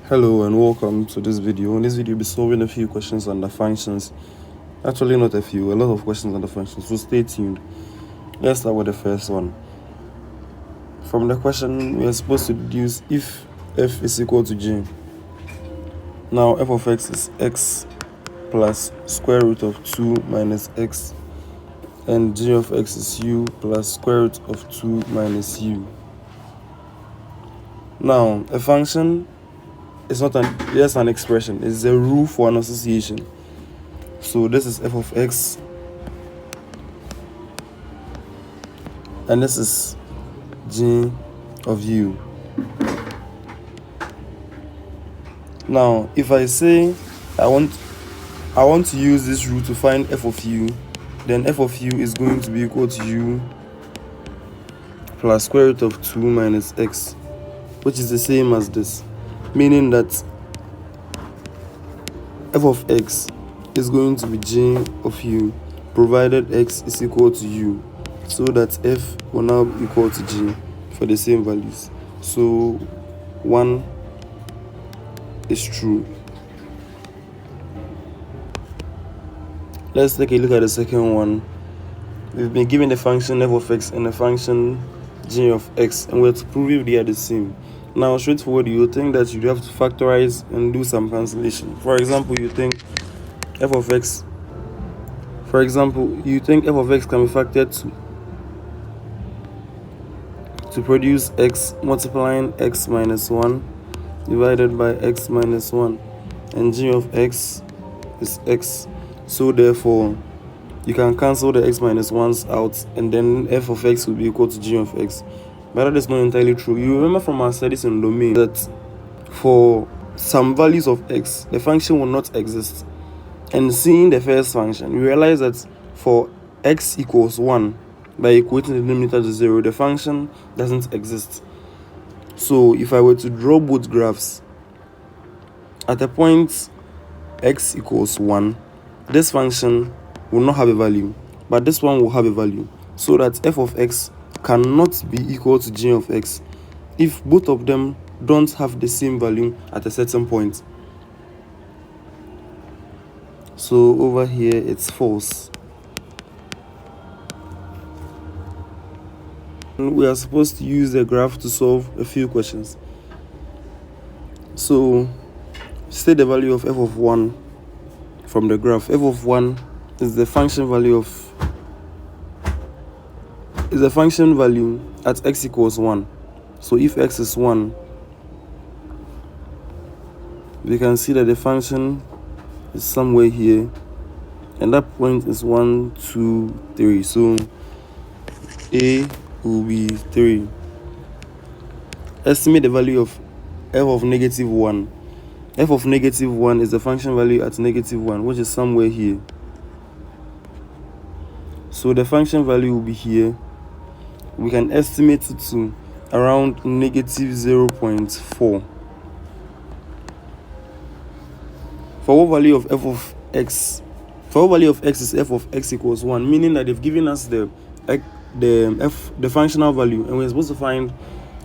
Hello and welcome to this video. In this video, we'll be solving a few questions on the functions. Actually, not a few, a lot of questions on the functions, so stay tuned. Let's start with the first one. From the question, we are supposed to deduce if f is equal to g. Now, f of x is x plus square root of 2 minus x, and g of x is u plus square root of 2 minus u. Now, a function is not just an expression, it's a rule for an association. So this is f of x, and this is g of u. Now, if I say I want to use this rule to find f of u, then f of u is going to be equal to u plus square root of 2 minus x, which is the same as this, meaning that f of x is going to be g of u provided x is equal to u, so that f will now be equal to g for the same values. So 1 is true. Let's take a look at the second one. We've been given the function f of x and the function g of x, and we're to prove if they are the same. Now, straightforward, you think that you have to factorize and do some cancellation. For example, you think f of x can be factored to produce x multiplying x minus 1 divided by x minus 1, and g of x is x. So therefore, you can cancel the x minus 1s out, and then f of x will be equal to g of x. But that is not entirely true. You remember from our studies in domain that for some values of x, the function will not exist. And seeing the first function, we realize that for x equals 1, by equating the denominator to 0, the function doesn't exist. So if I were to draw both graphs, at a point x equals 1, this function will not have a value, but this one will have a value, so that f of x cannot be equal to g of x if both of them don't have the same value at a certain point. So over here it's false. We are supposed to use the graph to solve a few questions. So state the value of f of 1 from the graph. F of 1 is the function value at x equals 1. So if x is 1, we can see that the function is somewhere here, and that point is 1, 2, 3. So a will be 3. Estimate the value of f of negative 1. F of negative 1 is the function value at negative 1, which is somewhere here. So the function value will be here. We can estimate it to around negative 0.4. For what value of f of x? For what value of x is f of x equals 1, meaning that they've given us the functional value, and we're supposed to find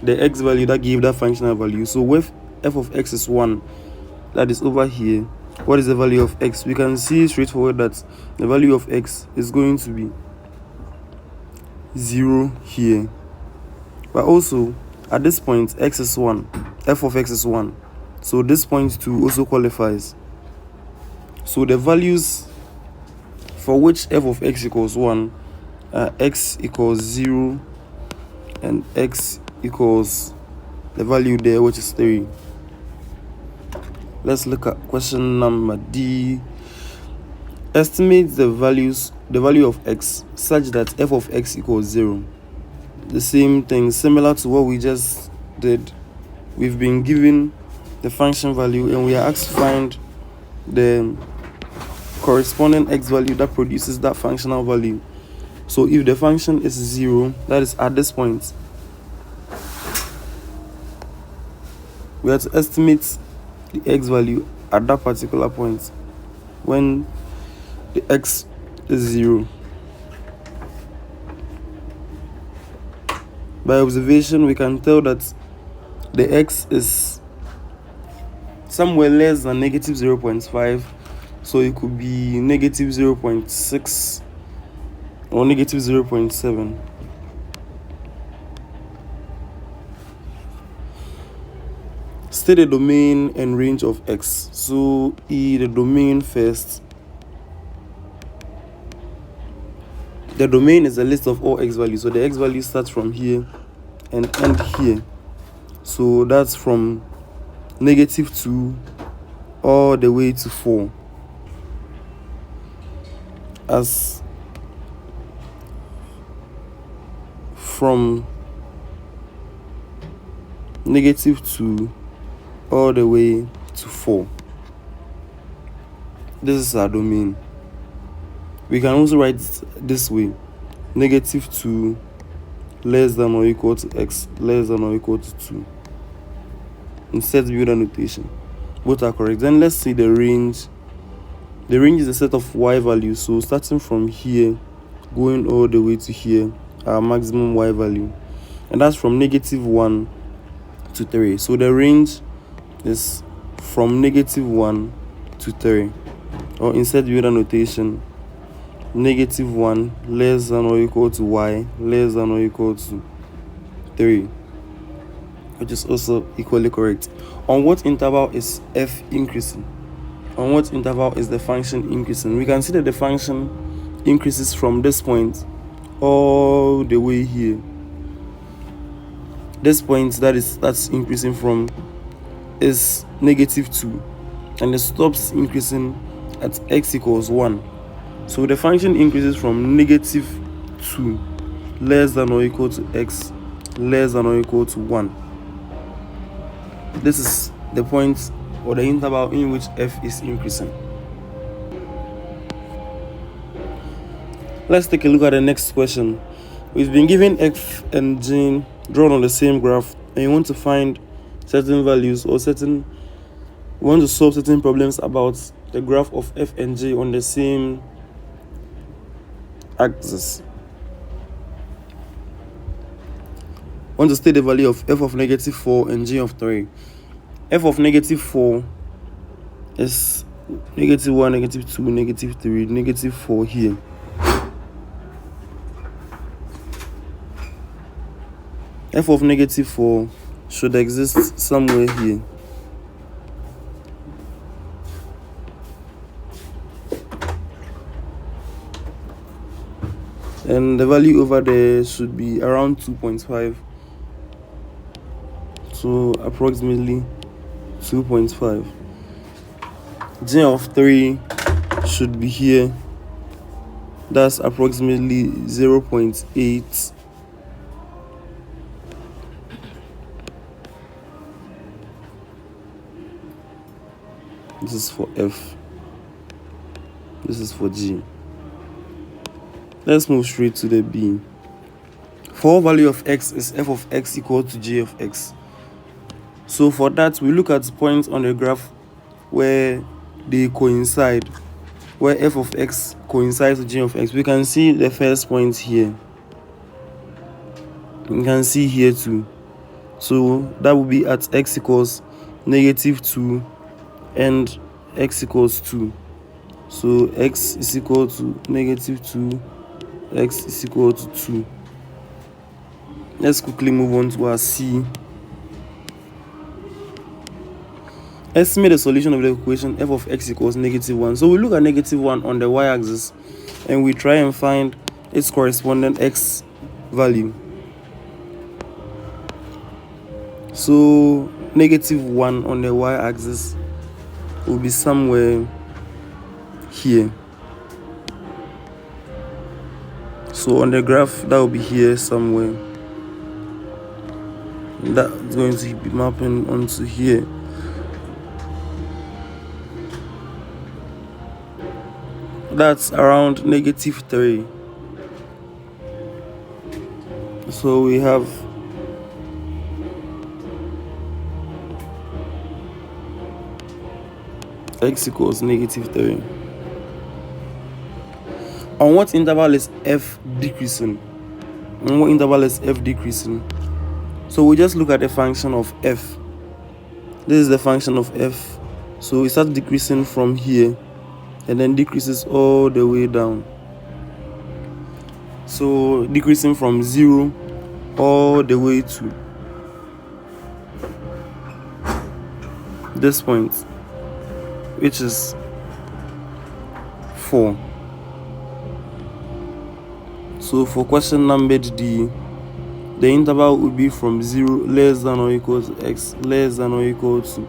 the x value that gave that functional value. So with f of x is 1, that is over here, what is the value of x? We can see straightforward that the value of x is going to be 0 here. But also, at this point, x is 1, f of x is 1. So this point 2 also qualifies. So the values for which f of x equals 1 are x equals 0 and x equals the value there, which is 3. Let's look at question number D. Estimate the value of x such that f of x equals 0. The same thing, similar to what we just did. We've been given the function value, and we are asked to find the corresponding x value that produces that functional value. So if the function is 0, that is at this point, we have to estimate the x value at that particular point when the x is 0. By observation, we can tell that the x is somewhere less than negative 0.5, so it could be negative 0.6 or negative 0.7. State the domain and range of x. So the domain first. The domain is a list of all x values. So the x value starts from here and end here. So that's from negative 2 all the way to 4. As from negative 2 all the way to 4. This is our domain. We can also write it this way: negative 2 less than or equal to x less than or equal to 2. Instead, Bernoulli notation. Both are correct. Then let's see the range. The range is a set of y values. So starting from here, going all the way to here, our maximum y value. And that's from negative 1 to 3. So the range is from negative 1 to 3. Or instead, Bernoulli notation, negative 1 less than or equal to y less than or equal to 3, which is also equally correct. On what interval is f increasing? On what interval is the function increasing? We can see that the function increases from this point all the way here. This point that's increasing from is negative 2, and it stops increasing at x equals 1. So the function increases from negative 2 less than or equal to x less than or equal to 1. This is the point or the interval in which f is increasing. Let's take a look at the next question. We've been given f and g drawn on the same graph, and you want to find certain values or we want to solve certain problems about the graph of f and g on the same axis. Want to state the value of f of negative 4 and g of 3. F of negative 4 is negative 1, negative 2, negative 3, negative 4 here. F of negative 4 should exist somewhere here. And the value over there should be around 2.5. So approximately 2.5. G of 3 should be here. That's approximately 0.8. This is for f. This is for g. Let's move straight to the b. For value of x is f of x equal to g of x. So for that, we look at points on the graph where they coincide, where f of x coincides with g of x. We can see the first point here. We can see here too. So that will be at x equals negative 2 and x equals 2. So x is equal to negative 2, x is equal to 2. Let's quickly move on to our c. Estimate the solution of the equation f of x equals negative 1. So we look at negative 1 on the y-axis and we try and find its corresponding x value. So negative 1 on the y-axis will be somewhere here. So on the graph, that will be here somewhere. That's going to be mapping onto here. That's around negative 3. So we have x equals negative 3. On what interval is f decreasing? On what interval is f decreasing? So we just look at the function of f. This is the function of f So it starts decreasing from here and then decreases all the way down. So decreasing from 0 all the way to this point, which is 4. So for question number D, the interval would be from 0 less than or equal to x less than or equal to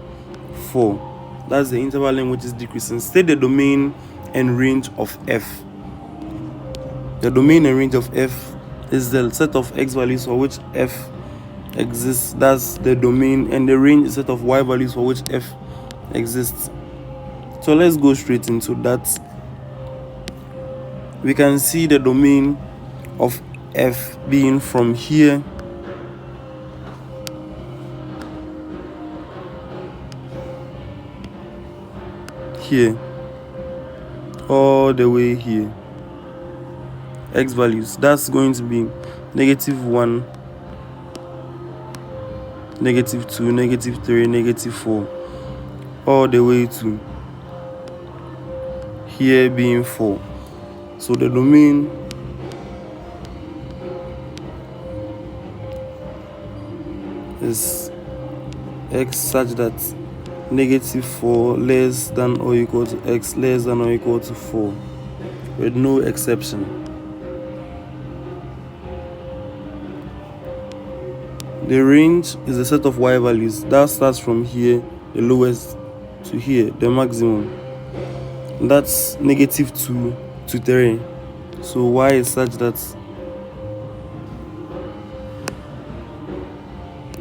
4. That's the interval in which is decreasing. State the domain and range of f. The domain and range of f is the set of x values for which f exists. That's the domain, and the range is set of y values for which f exists. So let's go straight into that. We can see the domain of f being from here all the way here. X values, that's going to be -1, -2, -3, -4, all the way to here being 4. So the domain is x such that -4 less than or equal to x less than or equal to 4, with no exception. The range is a set of y values that starts from here, the lowest, to here, the maximum. And that's -2 to 3. So y is such that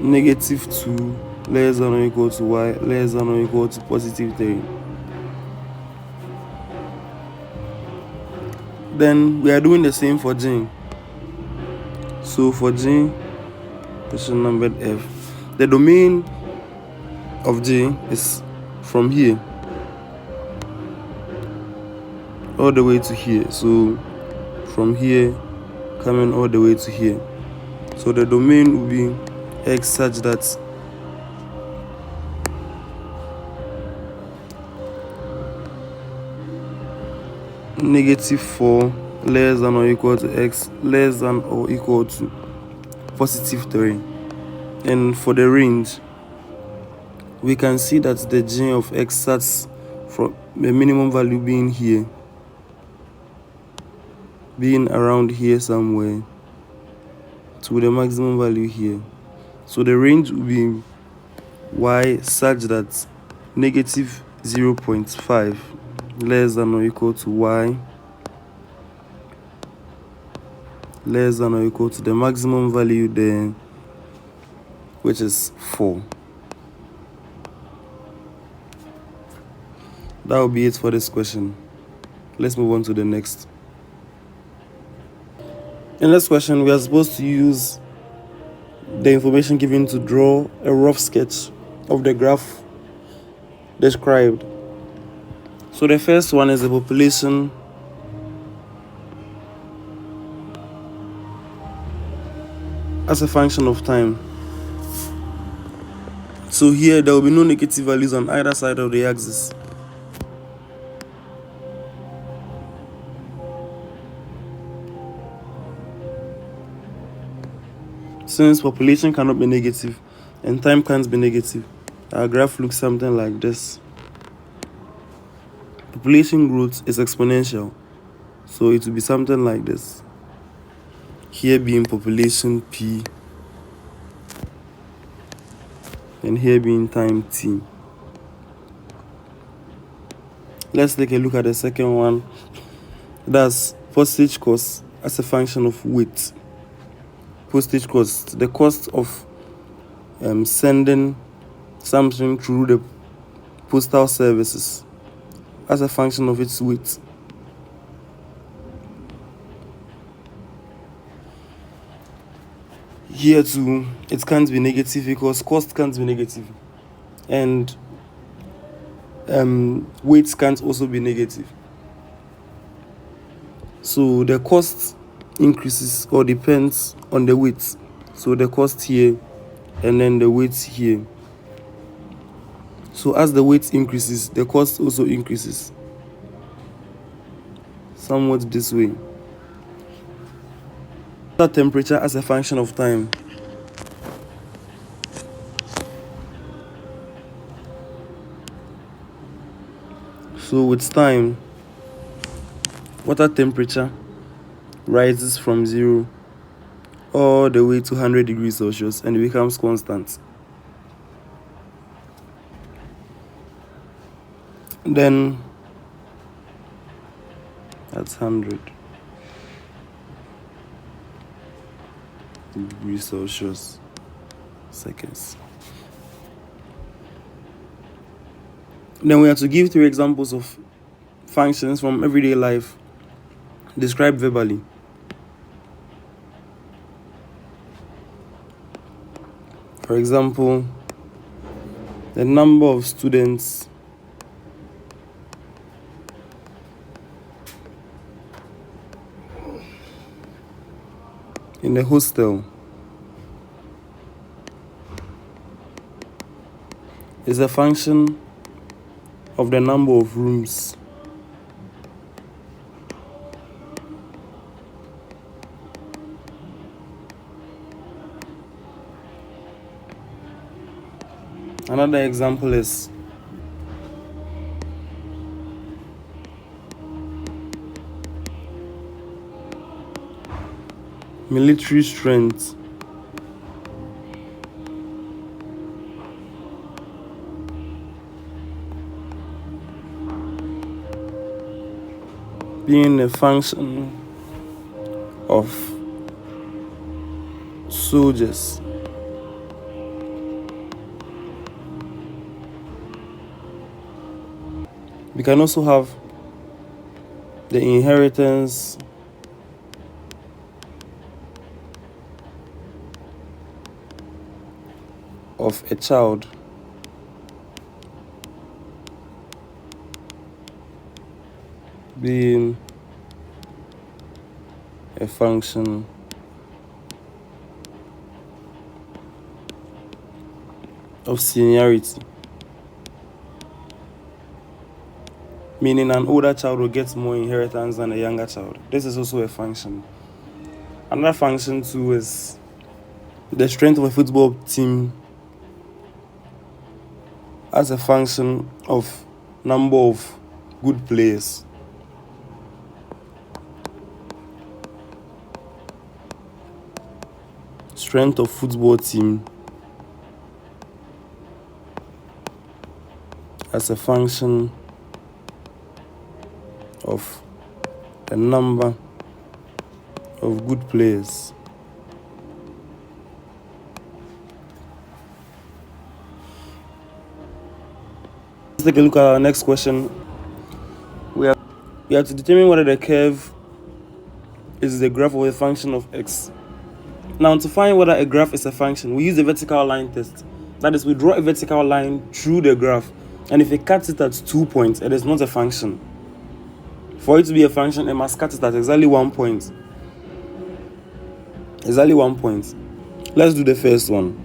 -2 less than or equal to y less than or equal to +3. Then we are doing the same for G. So for G, question number F, the domain of G is from here all the way to here. So from here coming all the way to here. So the domain will be x such that -4 less than or equal to x less than or equal to +3. And for the range, we can see that the g of x starts from the minimum value being here, being around here somewhere, to the maximum value here. So the range will be y such that -0.5 less than or equal to y less than or equal to the maximum value there, which is 4. That will be it for this question. Let's move on to the next. In this question, we are supposed to use the information given to draw a rough sketch of the graph described. So the first one is the population as a function of time. So here there will be no negative values on either side of the axis. Since population cannot be negative and time can't be negative, our graph looks something like this. Population growth is exponential, so it will be something like this. Here being population P, and here being time T. Let's take a look at the second one. That's postage cost as a function of weight. Postage cost, the cost of sending something through the postal services as a function of its weight. Here too, it can't be negative because cost can't be negative, and weight can't also be negative. So the cost increases or depends on the weight. So the cost here and then the weight here. So as the weight increases, the cost also increases. Somewhat this way. The temperature as a function of time. So with time, water temperature rises from 0 all the way to 100 degrees Celsius and it becomes constant. Then that's 100 degrees Celsius seconds. Then we have to give 3 examples of functions from everyday life described verbally. For example, the number of students in the hostel is a function of the number of rooms. Another example is military strength being a function of soldiers. We can also have the inheritance of a child being a function of seniority, meaning an older child will get more inheritance than a younger child. This is also a function. Another function too is the strength of a football team as a function of number of good players. Strength of football team as a function of the number of good players. Let's take a look at our next question. We have to determine whether the curve is the graph of a function of x. Now, to find whether a graph is a function, we use the vertical line test. That is, we draw a vertical line through the graph, and if it cuts it at 2 points, it is not a function. For it to be a function, it must cut it at exactly 1 point. Exactly 1 point. Let's do the first one.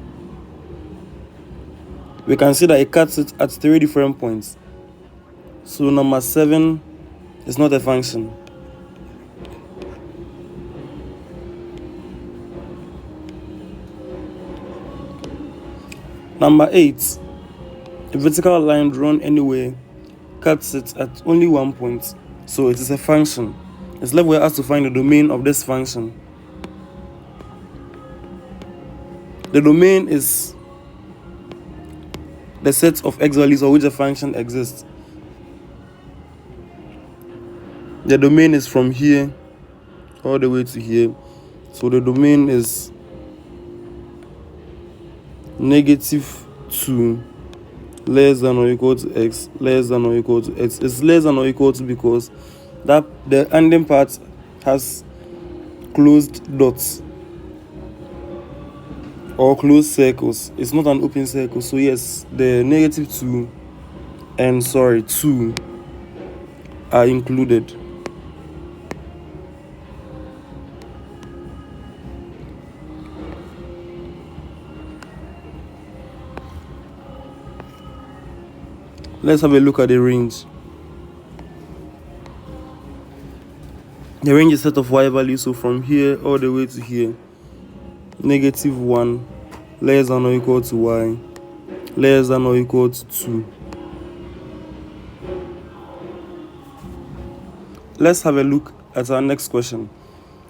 We can see that it cuts it at 3 different points. So number 7 is not a function. Number 8, a vertical line drawn anywhere cuts it at only 1 point. So it is a function. It's left with us to find the domain of this function. The domain is the set of x values for which a function exists. The domain is from here all the way to here. So the domain is -2 less than or equal to x, less than or equal to x. It's less than or equal to because that the ending part has closed dots or closed circles. It's not an open circle. So yes, the -2 and 2 are included. Let's have a look at the range. The range is set of y values, so from here all the way to here. -1 less than or equal to y, less than or equal to 2. Let's have a look at our next question.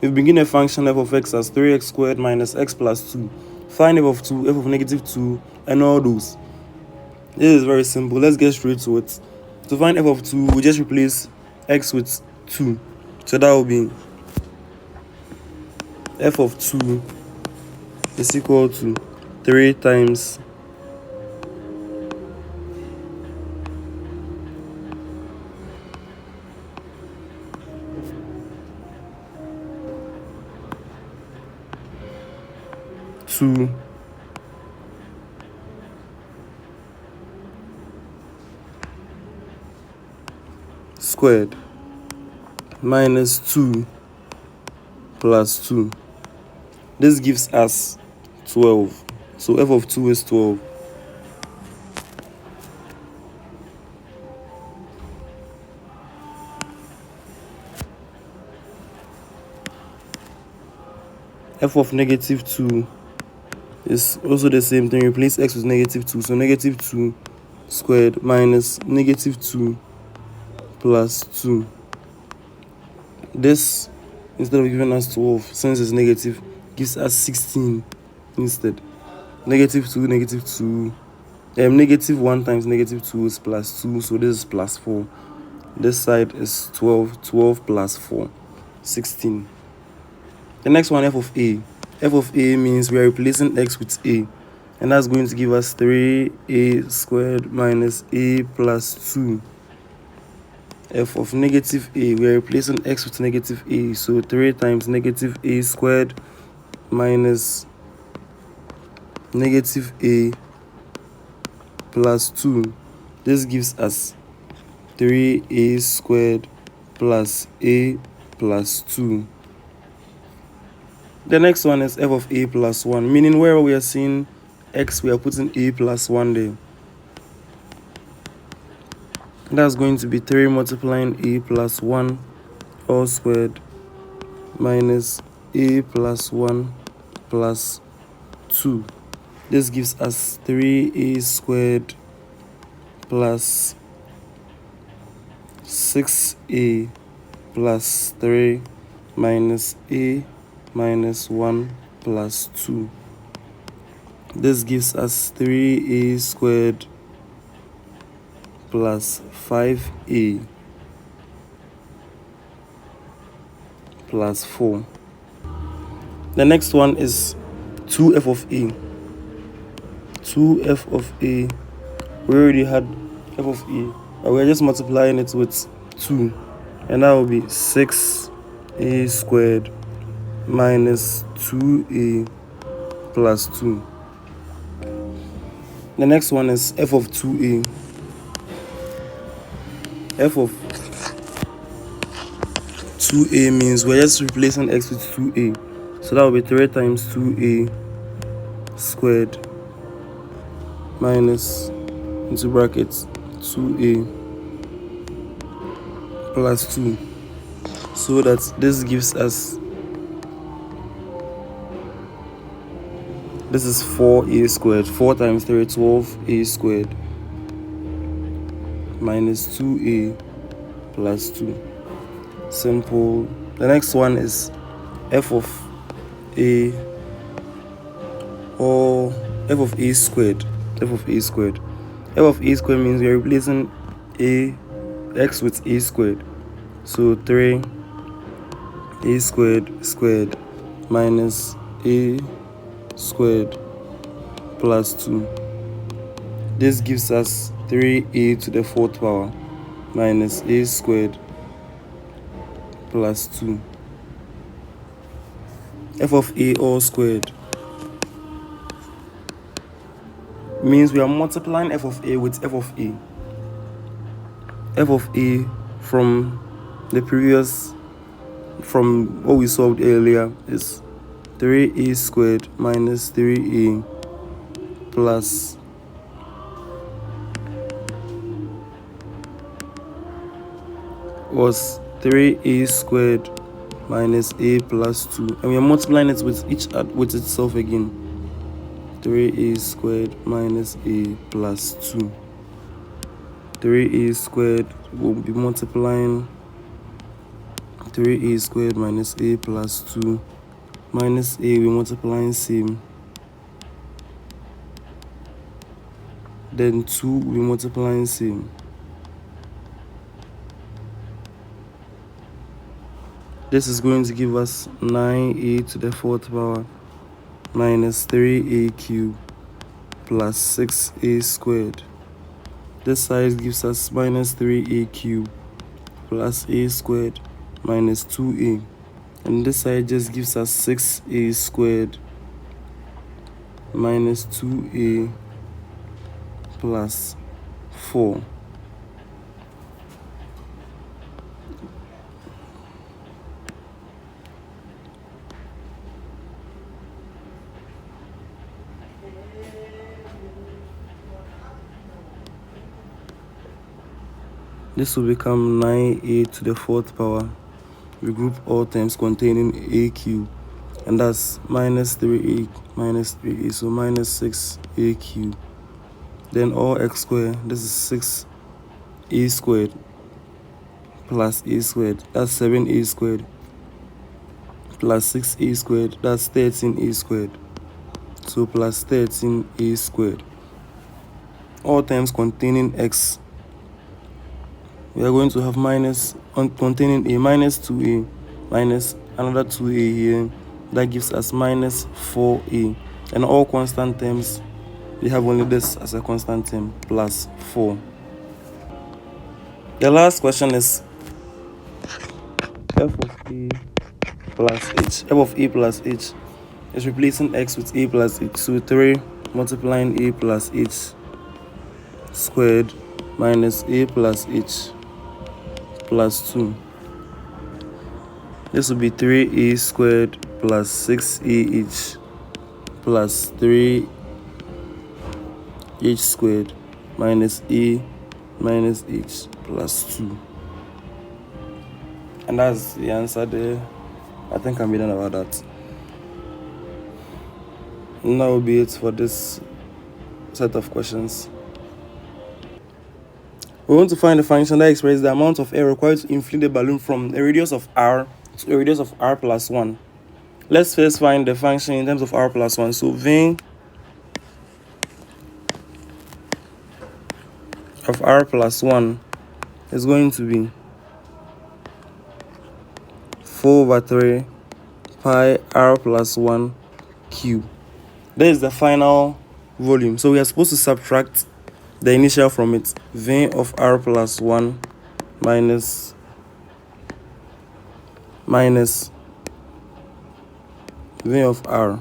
We've been given a function f of x as 3x squared minus x plus 2. Find f of 2, f of -2, and all those. This is very simple. Let's get straight to it. To find f of 2, we just replace x with 2. So that will be f of 2 is equal to 3 times two squared minus 2 plus 2. This gives us 12. So f of 2 is 12. F of -2 is also the same thing. Replace x with -2. So -2 squared minus -2 plus 2. This, instead of giving us 12, since it's negative, gives us 16 instead. -2, -2. -1 times -2 is plus 2, so this is plus 4. This side is 12. 12 plus 4, 16. The next one, f of a. F of a means we are replacing x with a, and that's going to give us 3a squared minus a plus 2. F of -a, we are replacing x with -a, so 3 times -a squared minus -a plus 2. This gives us 3a squared plus a plus 2. The next one is f of a plus 1, meaning wherever we are seeing x, we are putting a plus 1 there. That's going to be 3 multiplying a plus 1 all squared minus a plus 1 plus 2. This gives us 3a squared plus 6a plus 3 minus a minus 1 plus 2. This gives us 3a squared plus 5a plus 4. The next one is 2f of a. 2f of a, we already had f of a, but we're just multiplying it with 2, and that will be 6a squared minus 2a plus 2. The next one is f of 2a. F of 2a means we're just replacing x with 2a, so that will be 3 times 2a squared minus, into brackets, 2a plus 2, so that this gives us, this is 4a squared. 4 times 3, 12a squared minus 2a plus 2. Simple. The next one is f of a, or f of a squared. F of a squared. F of a squared means we are replacing x with a squared. So 3a squared minus a squared plus 2. This gives us 3a to the 4th power minus a squared plus 2. F of a all squared means we are multiplying f of a with f of a. F of a from the previous, from what we solved earlier, is 3a squared minus 3a plus was 3a squared minus a plus 2, and we are multiplying it with itself again. 3a squared minus a plus 2. 3a squared will be multiplying 3a squared minus a plus 2 minus a, we multiplying same, then 2 we multiplying same. This is going to give us 9a to the 4th power minus 3a cubed plus 6a squared. This side gives us minus 3a cubed plus a squared minus 2a. And this side just gives us 6a squared minus 2a plus 4. This will become 9a to the 4th power. We group all terms containing a cubed, and that's minus 3a minus 3a, so minus 6a cubed. Then all x squared, this is 6a squared plus a squared, that's 7a squared plus 6a squared, that's 13a squared, so plus 13a squared. All terms containing x, we are going to have minus containing a minus 2a minus another 2a here. That gives us minus 4a. And all constant terms, we have only this as a constant term, plus 4. The last question is f of a plus h. f of a plus h is replacing x with a plus h. So 3 multiplying a plus h squared minus a plus h plus 2. This will be 3a squared plus 6ah plus 3h squared minus a minus h plus 2. And that's the answer there. I think I'm done about that. And that will be it for this set of questions. We want to find the function that expresses the amount of air required to inflate the balloon from a radius of r to a radius of r plus 1. Let's first find the function in terms of r plus 1. So v of r plus 1 is going to be 4/3 pi r plus 1 cube. That is the final volume. So we are supposed to subtract the initial from it. V of r plus 1 minus V of r.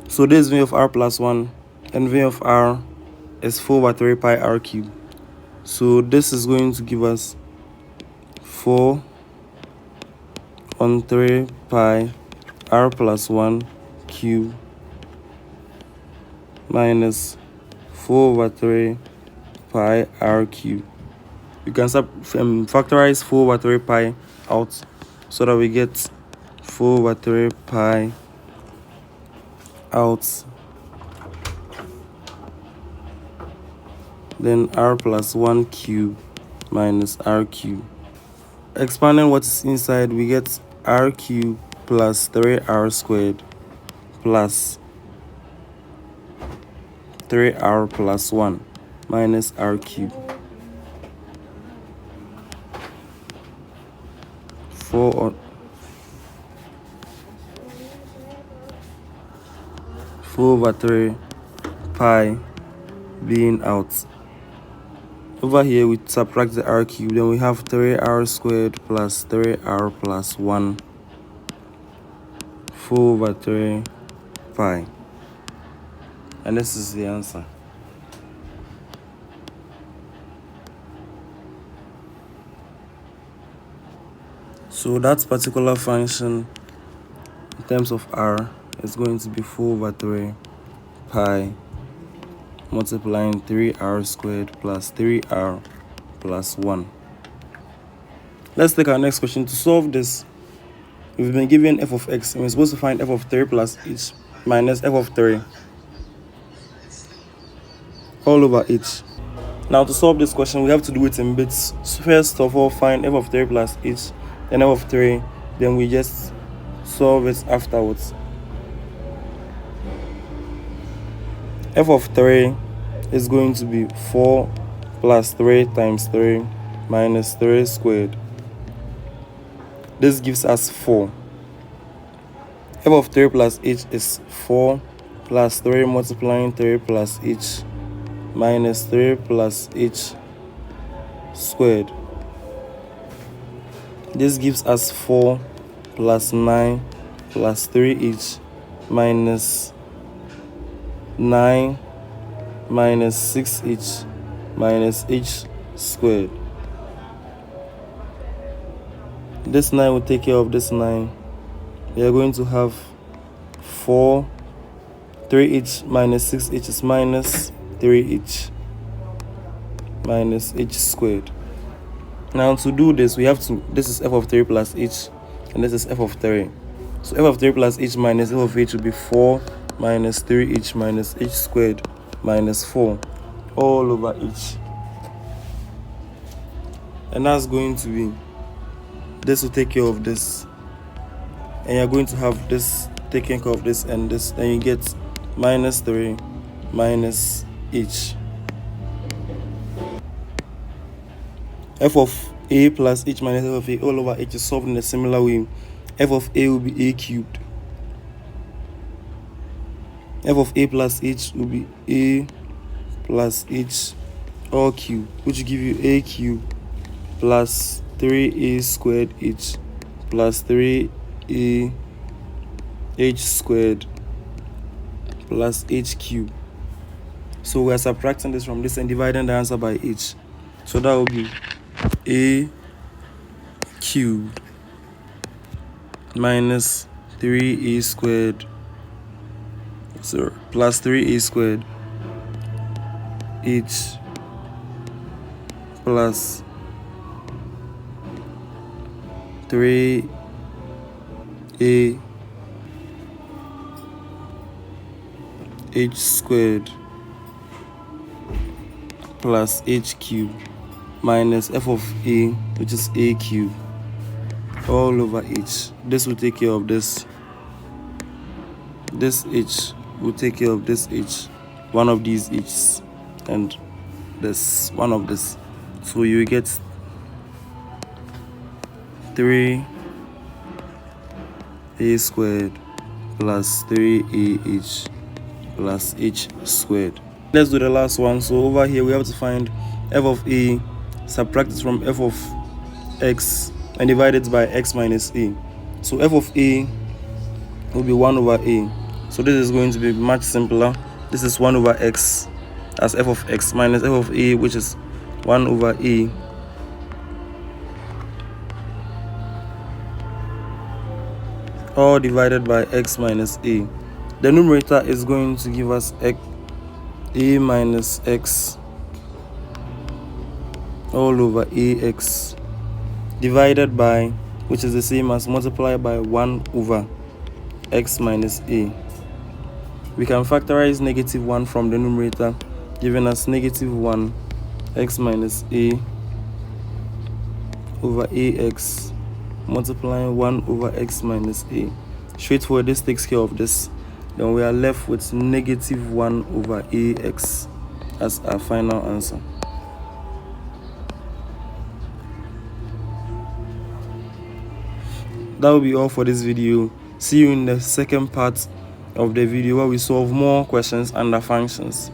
So this V of r plus 1 and V of r is 4/3 pi r cube. So this is going to give us 4/3 pi r plus 1 cube minus 4/3 pi r cube. You can factorize 4/3 pi out so that we get 4/3 pi out, then r plus 1 cube minus r cube. Expanding what is inside, we get r cube plus 3r squared plus 3r plus 1 minus r cube. 4/3 pi being out. Over here we subtract the r cube, then we have 3r squared plus 3r plus 1, 4/3 pi. And this is the answer. So that particular function in terms of r is going to be 4/3 pi multiplying 3r squared plus 3r plus 1. Let's take our next question. To solve this, we've been given f of x, and we're supposed to find f of 3 plus h minus f of 3 all over h. Now, to solve this question, we have to do it in bits. So first of all, find f of 3 plus h, then f of 3, then we just solve it afterwards. F of 3 is going to be 4 plus 3 times 3 minus 3 squared. This gives us 4. F of 3 plus h is 4 plus 3 multiplying 3 plus h minus 3 plus h squared. This gives us 4 plus 9 plus 3h minus 9 minus 6h minus h squared. This 9 will take care of this 9. We are going to have 4, 3h minus 6h is minus 3h minus h squared. Now, to do this, we have to, this is f of 3 plus h, and this is f of 3. So f of 3 plus h minus f of h will be 4 minus 3h minus h squared minus 4 all over h. And that's going to be, this will take care of this, and you're going to have this taking care of this and this, then you get minus 3 minus h. F of a plus h minus f of a all over h is solved in a similar way. F of a will be a cubed. F of a plus h will be a plus h all cubed, which will give you a cubed plus 3a squared h plus 3a h squared plus h cubed. So we are subtracting this from this and dividing the answer by h. So that will be a cubed minus 3a squared plus 3a squared h plus 3a h squared plus h cubed minus f of a, which is a cubed, all over h. This will take care of this. This h will take care of this h, one of these h's, and this one of this. So you get 3a squared plus 3ah plus h squared. Let's do the last one. So over here we have to find f of a, subtract it from f of x, and divide it by x minus a. So f of a will be 1 over a. So this is going to be much simpler. This is 1 over x as f of x minus f of a, which is 1 over a all divided by x minus a. The numerator is going to give us a minus x all over ax divided by, which is the same as multiply by 1 over x minus a. We can factorize negative 1 from the numerator, giving us negative 1 x minus a over ax multiplying 1 over x minus a. Straightforward, this takes care of this. Then we are left with negative 1 over ax as our final answer. That will be all for this video. See you in the second part of the video where we solve more questions under functions.